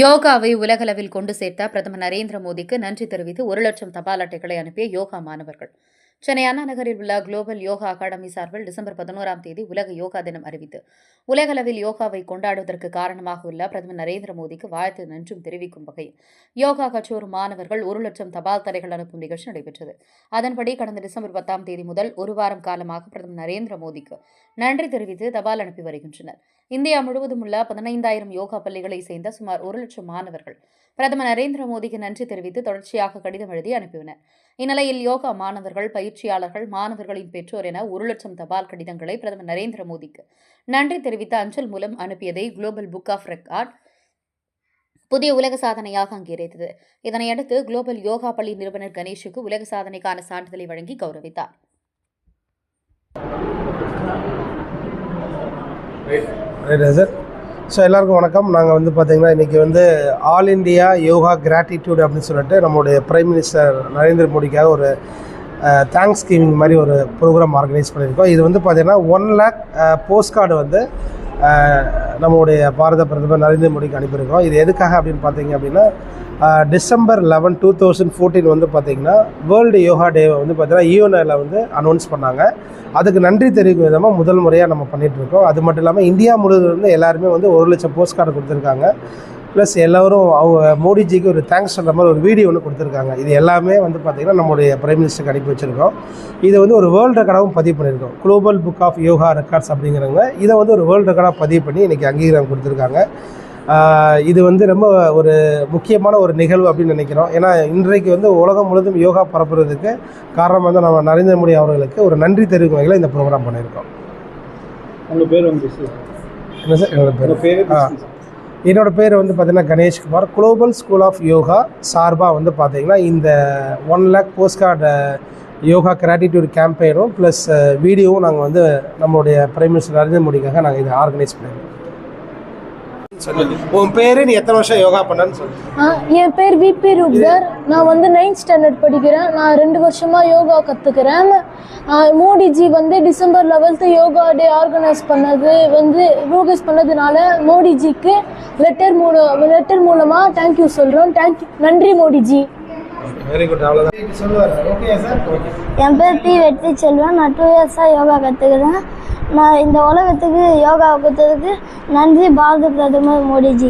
யோகாவை உலகளவில் கொண்டு சேர்த்த பிரதமர் நரேந்திர மோடிக்கு நன்றி தெரிவித்து 1,00,000 தபால் அட்டைகளை அனுப்பிய யோகா மாணவர்கள். சென்னை அண்ணா நகரில் உள்ள குளோபல் யோகா அகாடமி சார்பில் டிசம்பர் 11ஆம் தேதி உலக யோகா தினம் அறிவித்து உலகளவில் யோகாவை கொண்டாடுவதற்கு காரணமாக உள்ள பிரதமர் நரேந்திர மோடிக்கு வாழ்த்து நன்றும் தெரிவிக்கும் வகையில் யோகா கற்றோர் மாணவர்கள் 1,00,000 தபால் தலைகள் அனுப்பும் நிகழ்ச்சி நடைபெற்றது. அதன்படி கடந்த டிசம்பர் 10ஆம் தேதி முதல் ஒரு வாரம் காலமாக பிரதமர் நரேந்திர மோடிக்கு நன்றி தெரிவித்து தபால் அனுப்பி வருகின்றனர். இந்தியா முழுவதும் உள்ள 15,000 யோகா பள்ளிகளை சேர்ந்த சுமார் 1,00,000 மாணவர்கள் பிரதமர் நரேந்திர மோடிக்கு நன்றி தெரிவித்து தொடர்ச்சியாக கடிதம் எழுதி அனுப்பினர். இந்நிலையில் யோகா மாணவர்கள், பயிற்சியாளர்கள், மாணவர்களின் பெற்றோர் என 1,00,000 தபால் கடிதங்களை பிரதமர் நரேந்திர மோடிக்கு நன்றி தெரிவித்து அஞ்சல் மூலம் அனுப்பியதை குளோபல் புக் ஆஃப் ரெக்கார்ட் புதிய உலக சாதனையாக அங்கீகரித்தது. இதனையடுத்து குளோபல் யோகா பள்ளி நிறுவனர் கணேஷுக்கு உலக சாதனைக்கான சான்றிதழை வழங்கி கௌரவித்தார். ஸோ எல்லாருக்கும் வணக்கம். நாங்கள் பார்த்தீங்கன்னா இன்றைக்கி ஆல் இண்டியா யோகா கிராட்டிடியூட் அப்படின்னு சொல்லிட்டு நம்மளுடைய பிரைம் மினிஸ்டர் நரேந்திர மோடிக்காக ஒரு தேங்க்ஸ் கிவிங் மாதிரி ஒரு ப்ரோக்ராம் ஆர்கனைஸ் பண்ணியிருக்கோம். இது பார்த்தீங்கன்னா 1 lakh போஸ்ட் கார்டு நம்மளுடைய பாரத பிரதமர் நரேந்திர மோடிக்கு அனுப்பியிருக்கோம். இது எதுக்காக அப்படின்னு பார்த்தீங்க அப்படின்னா டிசம்பர் 11, 2014 பார்த்தீங்கன்னா வேர்ல்டு யோகா டே பார்த்தீங்கன்னா யூஎன்ஐயில் அனௌன்ஸ் பண்ணாங்க. அதுக்கு நன்றி தெரிவிக்கும் விதமாக முதல் முறையாக நம்ம பண்ணிகிட்ருக்கோம். அது மட்டும் இல்லாமல் இந்தியா முழுவதும் எல்லாருமே 1,00,000 போஸ்ட் கார்டு கொடுத்துருக்காங்க. ப்ளஸ் எல்லோரும் அவங்க மோடிஜிக்கு ஒரு தேங்க்ஸ் சொல்கிற மாதிரி ஒரு வீடியோ கொடுத்துருக்காங்க. இது எல்லாமே பார்த்திங்கன்னா நம்மளுடைய பிரைம் மினிஸ்டருக்கு அனுப்பி வச்சுருக்கோம். இதை ஒரு வேர்ல்டு ரெக்கார்டாகவும் பதிவு பண்ணியிருக்கோம். Global book of yoga records அப்படிங்கிறவங்க இதை ஒரு வேர்ல்டு ரெக்கார்டாக பதிவு பண்ணி இன்றைக்கி அங்கீகாரம் கொடுத்துருக்காங்க. இது ரொம்ப ஒரு முக்கியமான ஒரு நிகழ்வு அப்படின்னு நினைக்கிறோம். ஏன்னா இன்றைக்கு உலகம் முழுவதும் யோகா பரப்புறதுக்கு காரணம் நம்ம நரேந்திர மோடி அவர்களுக்கு ஒரு நன்றி தெரிவிக்கும் வகையில் இந்த ப்ரோக்ராம் பண்ணியிருக்கோம். உங்கள் பேர் என்ன சார்? என்னோட பேர் பார்த்தீங்கன்னா Ganeshkumar. Global school of yoga சார்பாக பார்த்தீங்கன்னா இந்த 1 lakh post card yoga gratitude கேம்பெயினும் ப்ளஸ் வீடியோவும் நாங்கள் நம்மளுடைய பிரைம் மினிஸ்டர் நரேந்திர மோடிக்காக நாங்கள் இதை ஆர்கனைஸ் பண்ணியிருக்கோம். உன் பேரு, நீ எத்தனை வருஷம் யோகா பண்ணன்னு சொல்லு. என் பேர் விபி ரூபர். நான் 9th ஸ்டாண்டர்ட் படிக்கிறேன். நான் 2 வருஷமா யோகா கற்றுக்கிறேன். மோடிஜி டிசம்பர் 11th யோகா டே ஆர்கனைஸ் பண்ணதுனால மோடிஜிக்கு லெட்டர் மூலமா தேங்க்யூ சொல்கிறோம். நன்றி மோடிஜி. Very good. அவ்வளோதான் சொல்லுவார். Okay sir. என் பேர் பி வெற்றி செல்வன். நான் 2 இயர்ஸாக யோகா கற்றுக்கிறேன். நான் இந்த உலகத்துக்கு யோகா கொடுத்ததுக்கு நன்றி பாரத பிரதமர் மோடிஜி.